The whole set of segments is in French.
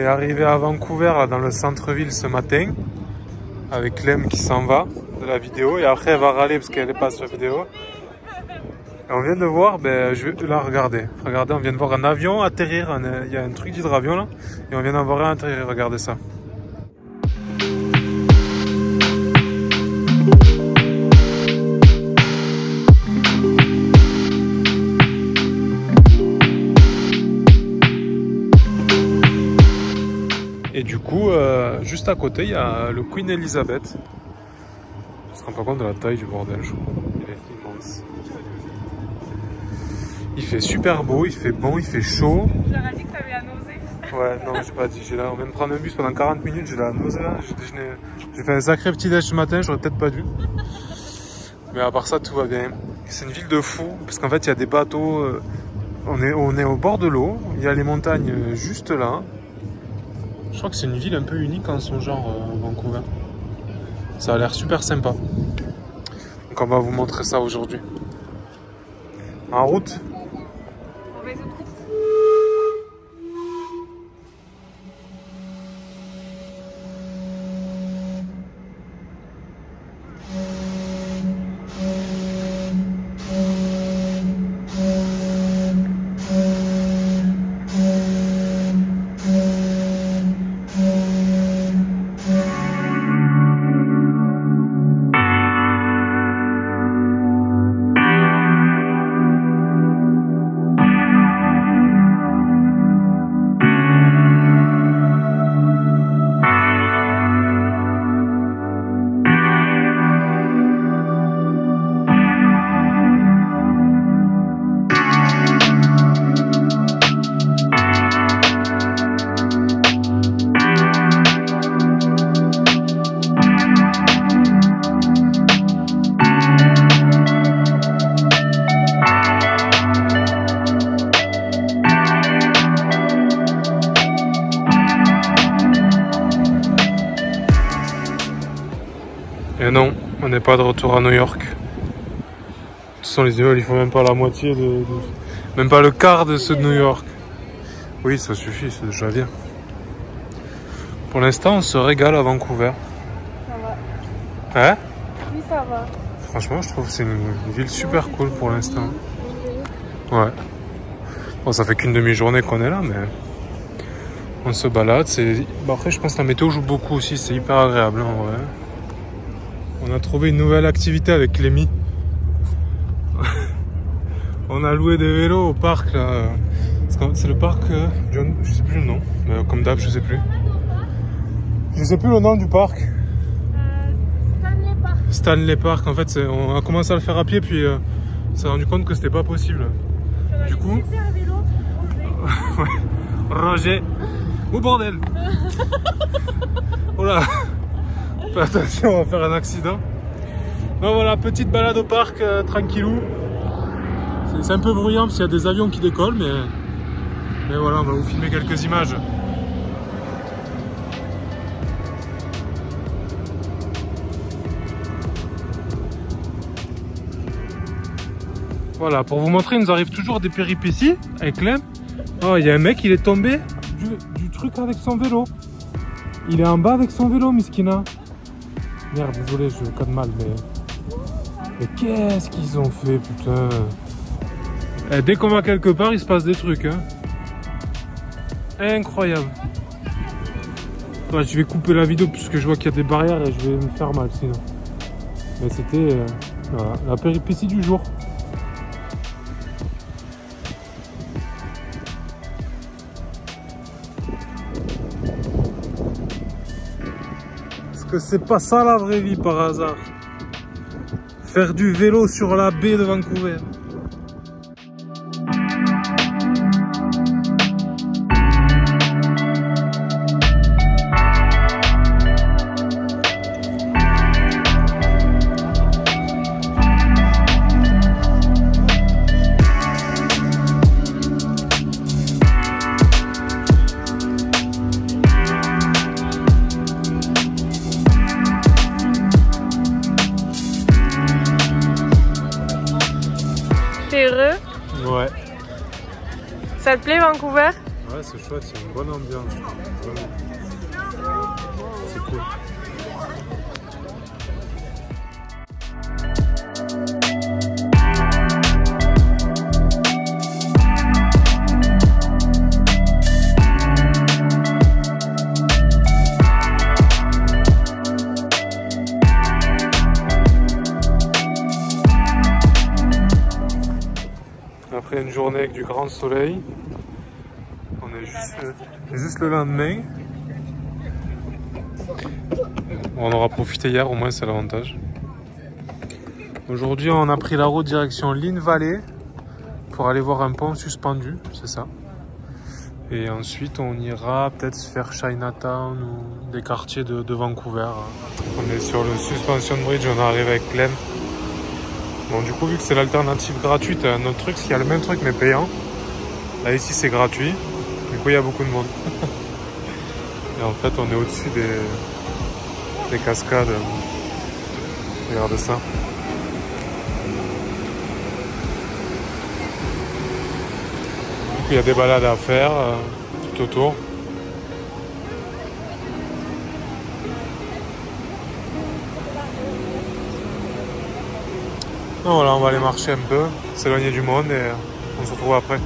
arrivé à Vancouver, là, dans le centre-ville ce matin, avec Clem qui s'en va de la vidéo, et après elle va râler parce qu'elle n'est pas sur la vidéo. Et on vient de voir, je vais la regarder. Regardez, on vient de voir un avion atterrir, il y a un truc d'hydravion là, et on vient d'en voir un atterrir, regardez ça. Et du coup, juste à côté, il y a le Queen Elizabeth. On se rend pas compte de la taille du bordel, je crois. Il est immense. Il fait super beau, il fait bon, il fait chaud. Tu leur as dit que t'avais la nausée. Ouais, non, j'ai pas dit. On vient de prendre un bus pendant 40 minutes, j'ai la nausée là. J'ai fait un sacré petit déj ce matin, j'aurais peut-être pas dû. Mais à part ça, tout va bien. C'est une ville de fous, parce qu'en fait, il y a des bateaux. On est au bord de l'eau, il y a les montagnes juste là. Je crois que c'est une ville un peu unique en son genre, Vancouver. Ça a l'air super sympa. Donc on va vous montrer ça aujourd'hui. En route. Et non, on n'est pas de retour à New York. De toute façon, les immeubles, ils font même pas la moitié même pas le quart de ceux de New York. Oui, ça suffit, c'est déjà bien. Pour l'instant, on se régale à Vancouver. Ça va. Hein? Oui, ça va. Franchement, je trouve que c'est une ville super cool pour l'instant. Ouais. Bon, ça fait qu'une demi-journée qu'on est là, mais on se balade. Bon, après, je pense que la météo joue beaucoup aussi, c'est hyper agréable, hein, en vrai. On a trouvé une nouvelle activité avec Clémy. On a loué des vélos au parc là. C'est le parc John, je sais plus le nom, mais comme d'hab, je sais plus. Je sais plus le nom du parc. Stanley Park. Stanley Park, en fait, on a commencé à le faire à pied, puis on s'est rendu compte que c'était pas possible. Du coup. Super vélo. Ouais. Roger. Oh bordel. Oh là. Fais attention, on va faire un accident. Donc voilà, petite balade au parc, tranquillou. C'est un peu bruyant parce qu'il y a des avions qui décollent, mais voilà, on va vous filmer quelques images. Voilà, pour vous montrer, il nous arrive toujours des péripéties avec Clem. Oh, il y a un mec, il est tombé du truc avec son vélo. Il est en bas avec son vélo, Miskina. Merde, désolé, je code mal, mais qu'est-ce qu'ils ont fait, putain. Et dès qu'on va quelque part, il se passe des trucs, hein. Incroyable. Ouais, je vais couper la vidéo puisque je vois qu'il y a des barrières et je vais me faire mal sinon. Mais c'était voilà, la péripétie du jour. Est-ce que c'est pas ça la vraie vie par hasard? Faire du vélo sur la baie de Vancouver. T'es heureux? Ouais. Ça te plaît Vancouver? Ouais, c'est chouette, il y a une bonne ambiance. C'est cool. Après une journée avec du grand soleil, on est juste le lendemain. On aura profité hier, au moins c'est l'avantage. Aujourd'hui on a pris la route direction Lynn Valley pour aller voir un pont suspendu, c'est ça. Et ensuite on ira peut-être faire Chinatown ou des quartiers de Vancouver. On est sur le Suspension Bridge, on arrive avec Clem. Bon, du coup, vu que c'est l'alternative gratuite à un autre truc, il y a le même truc mais payant. Là, ici, c'est gratuit. Du coup, il y a beaucoup de monde. Et en fait, on est au-dessus des cascades. Regardez ça. Du coup, il y a des balades à faire tout autour. Donc voilà, on va aller marcher un peu, s'éloigner du monde et on se retrouve après.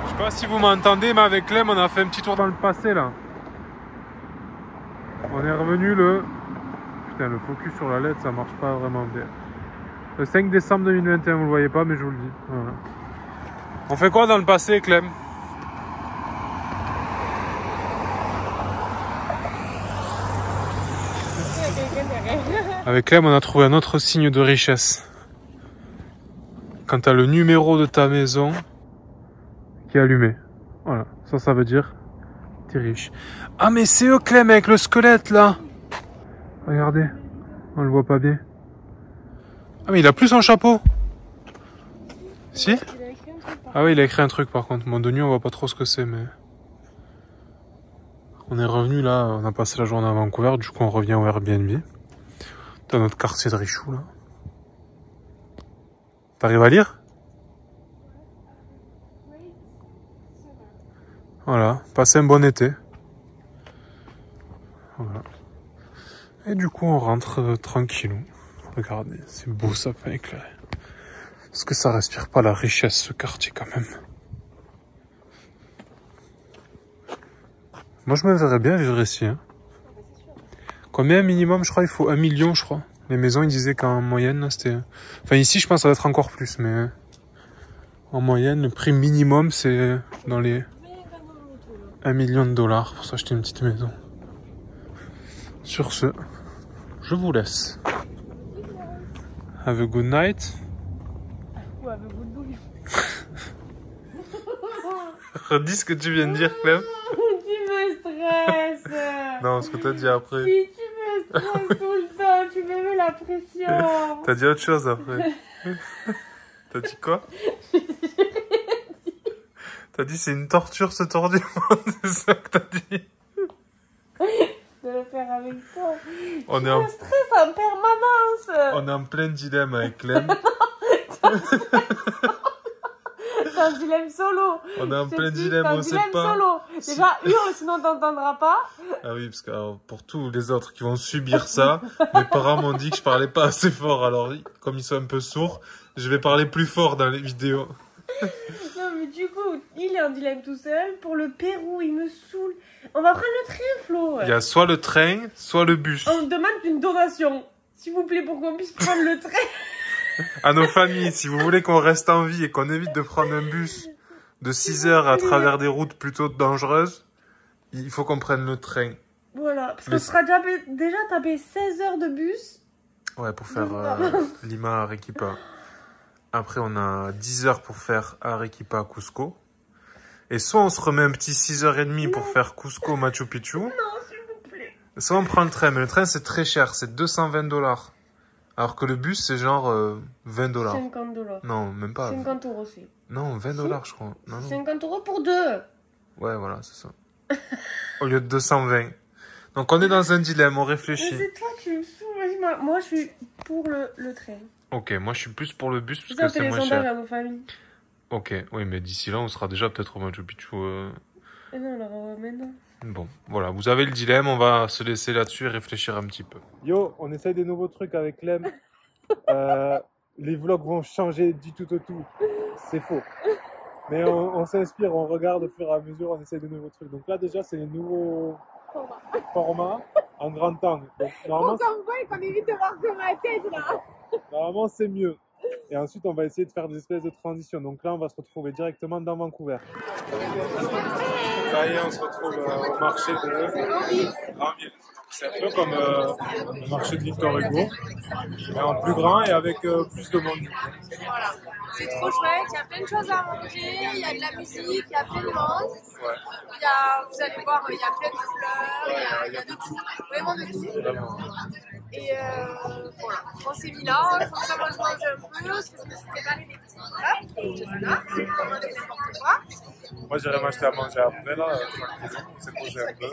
Je sais pas si vous m'entendez, mais avec Clem, on a fait un petit tour dans le passé là. On est revenu le... Putain, le focus sur la LED, ça marche pas vraiment bien. Le 5 décembre 2021, vous le voyez pas, mais je vous le dis. Voilà. On fait quoi dans le passé, Clem? Avec Clem, on a trouvé un autre signe de richesse. Quand tu as le numéro de ta maison qui est allumé. Voilà, ça veut dire t'es riche. Ah mais c'est eux, Clem, avec le squelette là. Regardez, on le voit pas bien. Ah mais il a plus son chapeau. Si? Ah oui, il a écrit un truc par contre. Mon Denis, on voit pas trop ce que c'est, mais... On est revenu là, on a passé la journée à Vancouver, du coup on revient au Airbnb. Dans notre quartier de Richou là. T'arrives à lire? Voilà, passez un bon été. Voilà. Et du coup, on rentre tranquillou. Regardez, c'est beau ça, pas éclairé. Est-ce que ça respire pas la richesse, ce quartier, quand même? Moi, je me verrais bien vivre ici. Hein. Combien minimum? Je crois il faut 1 million, je crois. Les maisons, ils disaient qu'en moyenne, c'était... Enfin, ici, je pense que ça va être encore plus, mais... En moyenne, le prix minimum, c'est dans les... 1 million de dollars pour s'acheter une petite maison. Sur ce, je vous laisse. Have a good night. Ou have a good douille. Redis ce que tu viens de dire, Clem. Tu me stresses. Non, ce que t'as dit après. Si tu me stresses tout le temps, tu me mets la pression. T'as dit autre chose après. T'as dit quoi? T'as dit c'est une torture ce tour du monde, c'est ça que t'as dit? De le faire avec toi. On Tu est en... me stresses en permanence. On est en plein dilemme avec Clem. C'est un dilemme solo. On est en plein dilemme, on sait pas. Solo. Déjà, hurle, sinon t'entendras pas. Ah oui, parce que alors, pour tous les autres qui vont subir ça, mes parents m'ont dit que je parlais pas assez fort. Alors, comme ils sont un peu sourds, je vais parler plus fort dans les vidéos. Non, mais du coup, il est en dilemme tout seul. Pour le Pérou, il me saoule. On va prendre le train, Flo. Il y a soit le train, soit le bus. On demande une donation, s'il vous plaît, pour qu'on puisse prendre le train. À nos familles, si vous voulez qu'on reste en vie et qu'on évite de prendre un bus de 6 heures à travers des routes plutôt dangereuses, il faut qu'on prenne le train. Voilà, parce qu'on sera déjà tapé 16 heures de bus. Ouais, pour faire Lima à Arequipa. Après, on a 10 heures pour faire Arequipa à Cusco. Et soit on se remet un petit 6h30 pour faire Cusco Machu Picchu. Non, s'il vous plaît. Soit on prend le train, mais le train c'est très cher, c'est 220$. Alors que le bus c'est genre 20$. 50$. Non, même pas. 50€ c'est. Non, 20$, je crois. Non, non. 50€ pour deux. Ouais, voilà, c'est ça. Au lieu de 220. Donc on est dans un dilemme, on réfléchit. Mais c'est toi qui me saoule. Moi, je suis pour le train. Ok, moi je suis plus pour le bus parce Ça que fait c'est les moins sondages cher. à nos familles. Ok, oui, mais d'ici là, on sera déjà peut-être au Machu Picchu. Et non, alors maintenant. Bon, voilà, vous avez le dilemme, on va se laisser là-dessus et réfléchir un petit peu. Yo, on essaye des nouveaux trucs avec Clem. Les vlogs vont changer du tout au tout. C'est faux. Mais on s'inspire, on regarde au fur et à mesure, on essaye de nouveaux trucs. Donc là, déjà, c'est les nouveaux formats en grand angle. Donc, normalement, qu'on voit et qu'on évite de voir que ma tête là. normalement, c'est mieux. Et ensuite, on va essayer de faire des espèces de transitions. Donc là, on va se retrouver directement dans Vancouver. Ça y est, on se retrouve au marché de Granville. C'est un peu comme le marché de Victor Hugo, mais en plus grand et avec plus de monde. Voilà. C'est trop chouette, il y a plein de choses à manger, il y a de la musique, il y a plein de monde. Ouais. Il y a, vous allez voir, il y a plein de fleurs, il y a de tout, vraiment de tout. Vraiment. Et voilà, on s'est mis là, comme ça moi je mange un peu, parce que je me suis préparé des petits plats, et voilà, je vais commander n'importe quoi. Moi j'irai m'acheter à manger après là, on s'est posé un peu.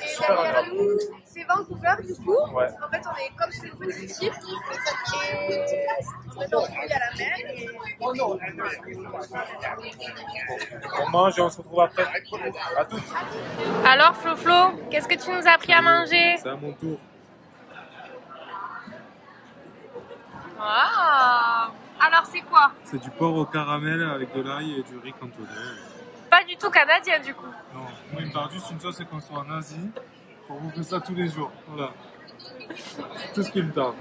Et Super derrière agréable. nous, c'est Vancouver du coup. Ouais. En fait, on est comme sur une petite île. Et maintenant, il y a la mer. Et... On mange et on se retrouve après. À toutes. Alors Flo, qu'est-ce que tu nous as pris à manger? C'est à mon tour. Ah. Alors c'est quoi? C'est du porc au caramel avec de l'ail et du riz cantonais. Pas du tout canadien du coup. Non, moi il me parle juste une chose, c'est qu'on soit en Asie. Pour vous faire ça tous les jours. Voilà. Tout ce qu'il me tarde.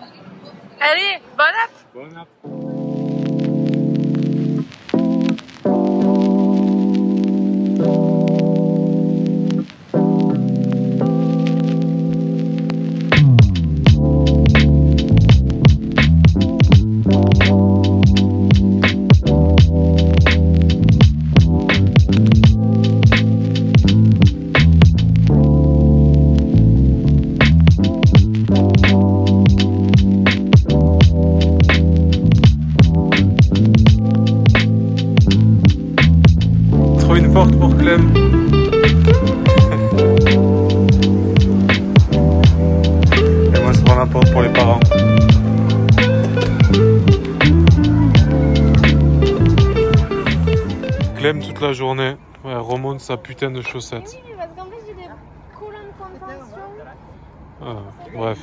Allez, bon app. Bon app. Une porte pour Clem. Et moi je prends la porte pour les parents. Clem toute la journée. Ouais, remonte sa putain de chaussettes. Oui, parce qu'en fait, j'ai des collants de contention. Bref.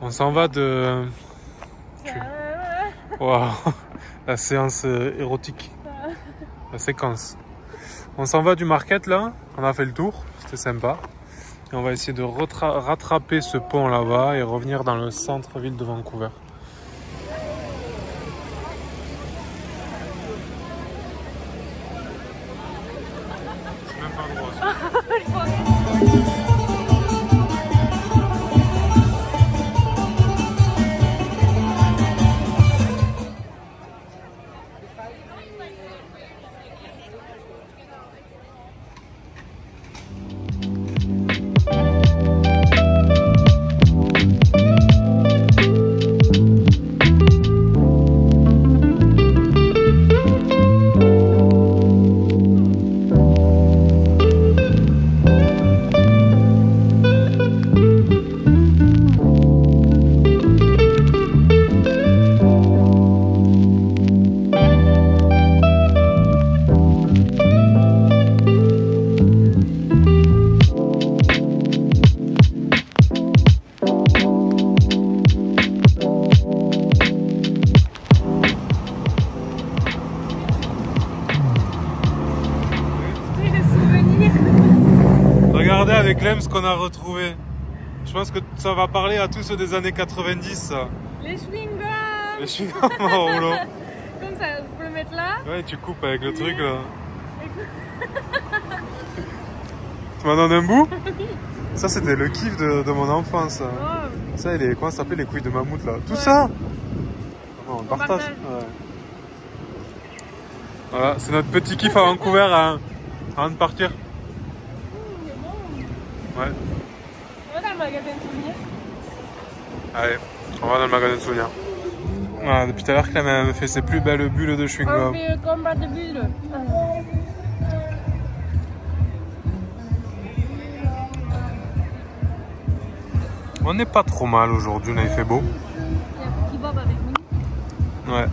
On s'en va de... Waouh. La séance érotique. La séquence. On s'en va du market là, on a fait le tour, c'était sympa. Et on va essayer de rattraper ce pont là-bas et revenir dans le centre-ville de Vancouver. C'est même pas un droit ça. qu'on a retrouvés. Je pense que ça va parler à tous ceux des années 90, ça. Les chewing-gums. Les chewing-gums en rouleau. Comme ça, vous pouvez le mettre là. Ouais, tu coupes avec le truc là. Tu m'en donnes un bout? Ça, c'était le kiff de mon enfance. Oh. Ça, comment ça s'appelait les couilles de mammouth là? Tout ça? Non, on partage. Ouais. Voilà, c'est notre petit kiff à Vancouver hein, avant de partir. Ouais. On va dans le magasin de souvenirs. Allez, on va dans le magasin de souvenirs. Voilà, depuis tout à l'heure, Clem me fait ses plus belles bulles de chewing-gum. On fait le combat de bulles. On n'est pas trop mal aujourd'hui, on a fait beau. Il y a un petit bob avec nous. Ouais.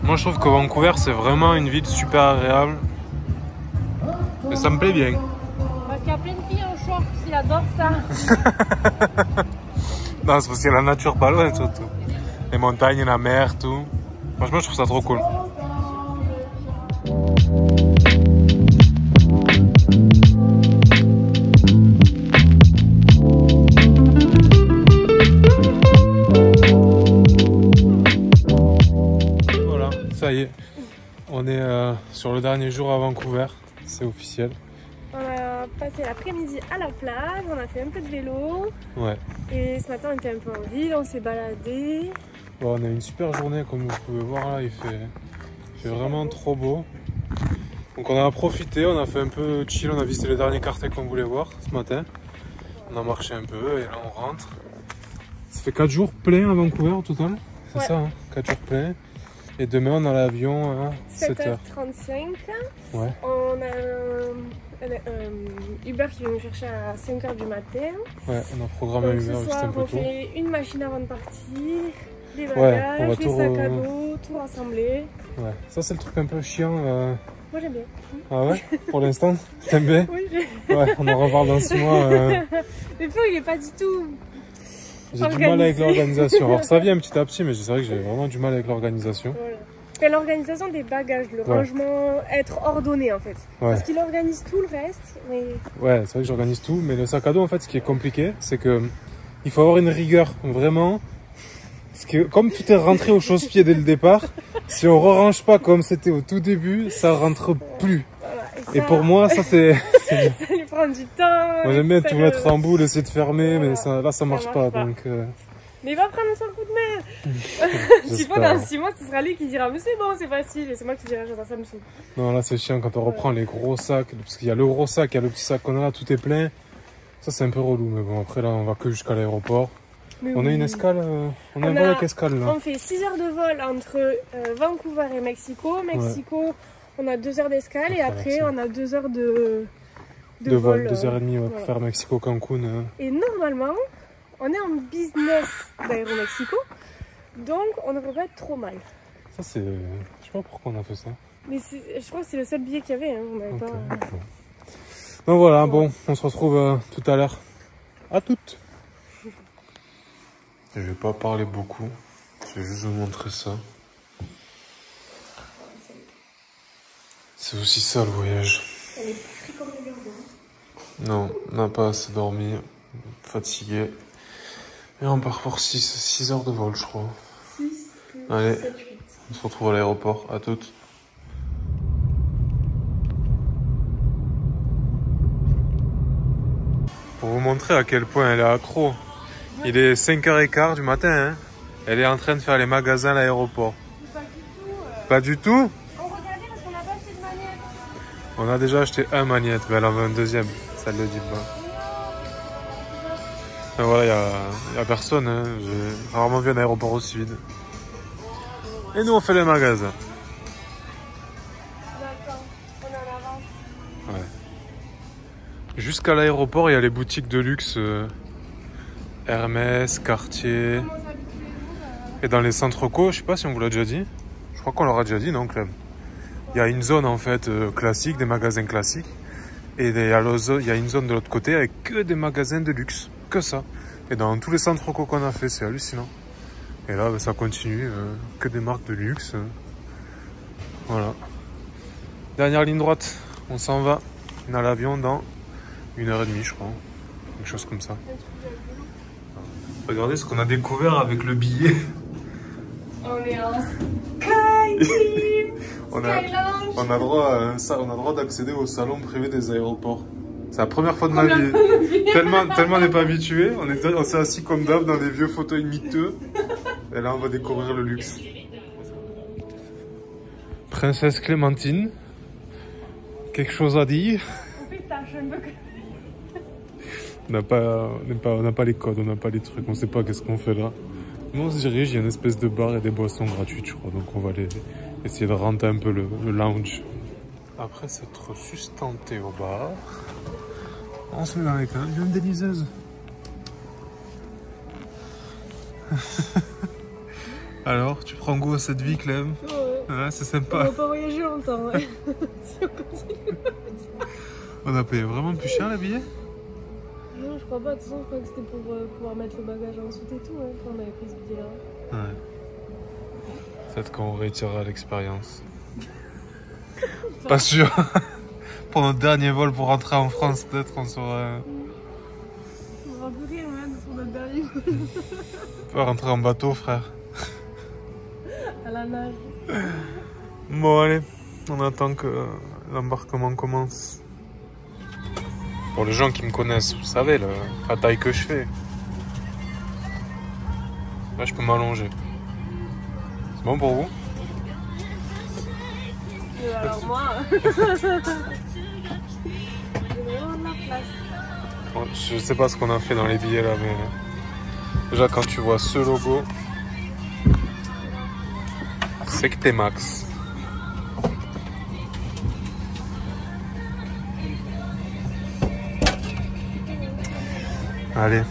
Moi je trouve que Vancouver c'est vraiment une ville super agréable. Et ça me plaît bien. Parce qu'il y a plein de filles en short qui adorent ça. Non, c'est parce qu'il y a la nature pas loin surtout. Les montagnes, la mer, tout. Franchement je trouve ça trop cool. Ça y est, on est sur le dernier jour à Vancouver, c'est officiel. On a passé l'après-midi à la plage, on a fait un peu de vélo. Ouais. Et ce matin on était un peu en ville, on s'est baladé. Bon, on a une super journée comme vous pouvez voir là, il fait vraiment trop beau. Donc on a profité, on a fait un peu chill, on a visité les derniers quartiers qu'on voulait voir ce matin. On a marché un peu et là on rentre. Ça fait 4 jours pleins à Vancouver au total, c'est ça, hein, 4 jours pleins. Et demain, on a l'avion à 7h35. Ouais. On a un Uber qui vient nous chercher à 5h du matin. Ouais, on a programmé un Uber juste un peu on tôt. fait une machine avant de partir, les bagages, les sacs à dos, tout rassemblé. Ouais, ça c'est le truc un peu chiant. Moi j'aime bien. Ah ouais? Pour l'instant? T'aimes bien? Oui, ouais, on en reparle dans 6 mois. Le feu, il est pas du tout... J'ai du mal avec l'organisation. Alors ça vient petit à petit, mais c'est vrai que j'ai vraiment du mal avec l'organisation. Voilà. L'organisation des bagages, le rangement, être ordonné en fait. Ouais. Parce qu'il organise tout le reste. Mais... Ouais, c'est vrai que j'organise tout, mais le sac à dos en fait, ce qui est compliqué, c'est que il faut avoir une rigueur, vraiment. Parce que comme tout est rentré au chausse-pied dès le départ, si on ne range pas comme c'était au tout début, ça rentre plus. Voilà, et pour moi, ça c'est... ça lui prend du temps. Moi j'aime bien tout mettre en boule, essayer de fermer, mais ça, là ça marche pas. Donc, mais il va prendre son coup de main. Je sais pas, dans 6 mois, ce sera lui qui dira mais c'est bon, c'est facile. Et c'est moi qui dirai ça me saoule. Non, là c'est chiant quand on reprend les gros sacs. Parce qu'il y a le gros sac, il y a le petit sac qu'on a là, tout est plein. Ça c'est un peu relou, mais bon, après là on va que jusqu'à l'aéroport. On a une escale, on a un vol avec escale là. On fait 6 heures de vol entre Vancouver et Mexico. Mexico, on a 2 heures d'escale et après on a 2 heures de vol. 2h30 pour faire Mexico-Cancun. Et normalement, on est en business d'Aéromexico, donc on ne devrait pas être trop mal. Ça c'est... Je sais pas pourquoi on a fait ça. Mais je crois que c'est le seul billet qu'il y avait. Hein. On avait pas... Donc voilà, bon, on se retrouve tout à l'heure. À toutes. Je vais pas parler beaucoup, je vais juste vous montrer ça. C'est aussi ça le voyage. Elle est pris comme le gardien. Non, on n'a pas assez dormi, fatigué. Et on part pour 6 heures de vol, je crois. 6, allez, 7, 8. On se retrouve à l'aéroport, à toutes. Pour vous montrer à quel point elle est accro. Il est 5h15 du matin, hein. Elle est en train de faire les magasins à l'aéroport. Pas du tout. Pas du tout? On regardait parce qu'on n'a pas acheté de magnète. On a déjà acheté un magnète, mais elle en veut un deuxième. Ça ne le dit pas. Et voilà, il y a personne. Hein. J'ai rarement vu un aéroport aussi vide. Et nous, on fait les magasins. D'accord, on est en avance. Ouais. Jusqu'à l'aéroport, il y a les boutiques de luxe. Hermès, Cartier. Et dans les centres co, je sais pas si on vous l'a déjà dit. Je crois qu'on l'aura déjà dit, non, Clem? Il y a une zone en fait classique, des magasins classiques. Et il y a une zone de l'autre côté avec que des magasins de luxe. Que ça. Et dans tous les centres co qu'on a fait, c'est hallucinant. Et là, ça continue. Que des marques de luxe. Voilà. Dernière ligne droite. On s'en va. On a l'avion dans 1h30, je crois. Quelque chose comme ça. Regardez ce qu'on a découvert avec le billet. On est en Sky Team. On a droit d'accéder au salon privé des aéroports. C'est la première fois de ma vie. Tellement on n'est pas habitué. On s'est assis comme d'hab dans des vieux fauteuils miteux. Et là, on va découvrir le luxe. Princesse Clémentine. Quelque chose à dire? On n'a pas les codes, on n'a pas les trucs, on sait pas qu'est-ce qu'on fait là. Nous on se dirige, il y a une espèce de bar et des boissons gratuites je crois, donc on va aller essayer de rentrer un peu le lounge. Après s'être sustenté au bar, on se met dans les cannes d'une déliseuse. Alors, tu prends goût à cette vie Clem? Ouais, c'est sympa. On va pas voyager longtemps, ouais. Si on continue. On a payé vraiment plus cher les billets? Non, je crois pas. De toute façon, je crois que c'était pour pouvoir mettre le bagage en soute et tout, hein, quand on avait pris ce billet-là. Ouais. Peut-être qu'on retirera l'expérience. Pas sûr. Pour notre dernier vol pour rentrer en France, peut-être qu'on sera... On va plus rien, même, sur notre dernier vol. On peut rentrer en bateau, frère. À la nage. Bon, allez. On attend que l'embarquement commence. Pour les gens qui me connaissent, vous savez, la taille que je fais. Là, je peux m'allonger. C'est bon pour vous? Alors moi... J'ai vraiment de la place. Bon, je sais pas ce qu'on a fait dans les billets là, mais... Déjà, quand tu vois ce logo, c'est que t'es max. Allez,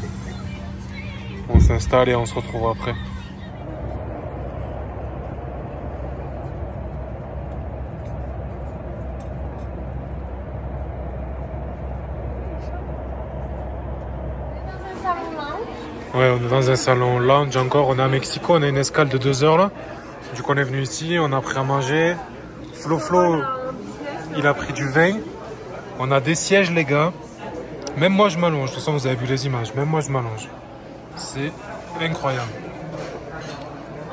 on s'installe et on se retrouve après. Ouais, on est dans un salon lounge encore. On est à Mexico, on a une escale de 2 heures là. Du coup, on est venu ici, on a pris à manger. Flo, il a pris du vin. On a des sièges, les gars. Même moi, je m'allonge. De toute façon, vous avez vu les images. Même moi, je m'allonge. C'est incroyable.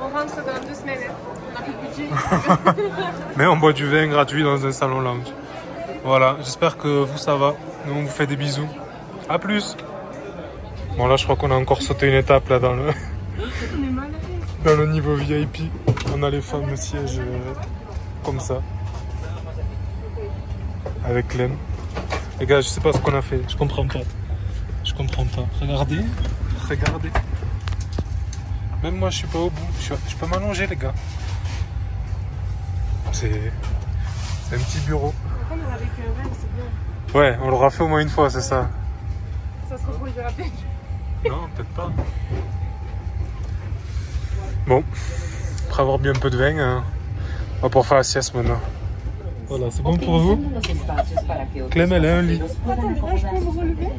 On rentre dans 2 semaines. Hein. On a plus de budget. Mais on boit du vin gratuit dans un salon lounge. Voilà, j'espère que vous, ça va. Nous, on vous fait des bisous. A plus. Bon, là, je crois qu'on a encore sauté une étape là dans le niveau VIP. On a les fameux sièges comme ça. Avec Clem. Les gars, je sais pas ce qu'on a fait. Je comprends pas. Je comprends pas. Regardez. Regardez. Même moi, je suis pas au bout. Je peux m'allonger, les gars. C'est un petit bureau. Après, on avec un verre, c'est bien. Ouais, on l'aura fait au moins une fois, c'est ça. Ça se reproduira peut-être. Non, peut-être pas. Bon, après avoir bu un peu de vin, on va pouvoir faire la sieste maintenant. Voilà, c'est bon pour vous? Clem, elle a un lit. Attends, là, je peux me relever?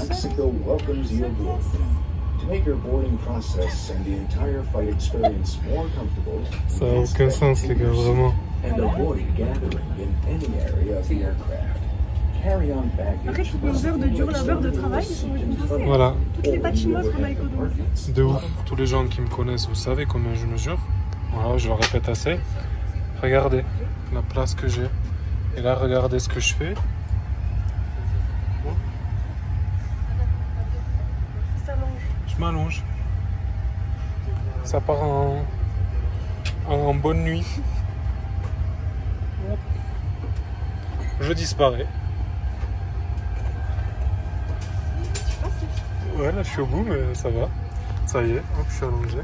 Mexico welcomes your group. To make your boarding process and the entire flight experience more comfortable, Ça n'a aucun sens, les gars, vraiment. and avoid gathering in any area of the aircraft. Carry-on Après, baggage toutes nos heures de dur labeur de travail, ils sont récompensées. Voilà, Toutes les pâtes chinoises qu'on a économisées. de ouf. Tous les gens qui me connaissent, vous savez combien je mesure. Voilà, je le répète assez. Regardez la place que j'ai. Et là, regardez ce que je fais. Ça mange. Je m'allonge. Ça part en bonne nuit. Je disparais. Ouais, là je suis au bout, mais ça va. Ça y est, hop, je suis allongé.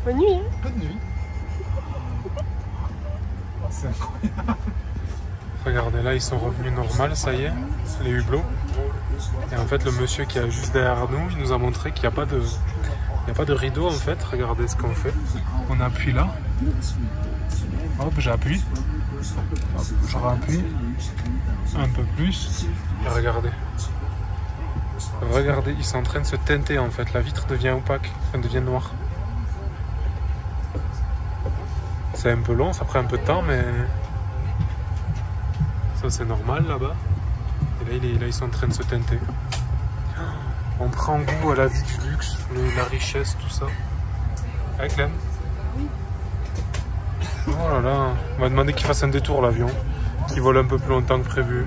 Bonne nuit, hein? Bonne nuit. C'est incroyable. Regardez, là ils sont revenus normal, ça y est, les hublots. Et en fait, le monsieur qui est juste derrière nous, il nous a montré qu'il n'y a pas de... Il n'y a pas de rideau en fait. Regardez ce qu'on fait. On appuie là. Hop, j'appuie. Hop, je rappuie. Un peu plus. Et regardez. Regardez, ils sont en train de se teinter en fait. La vitre devient opaque. Elle devient noire. C'est un peu long, ça prend un peu de temps, mais ça c'est normal là-bas. Et là, ils sont en train de se teinter. On prend goût à la vie du luxe, la richesse, tout ça. Avec Clem. Oh là là, on va demander qu'il fasse un détour l'avion, qu'il vole un peu plus longtemps que prévu.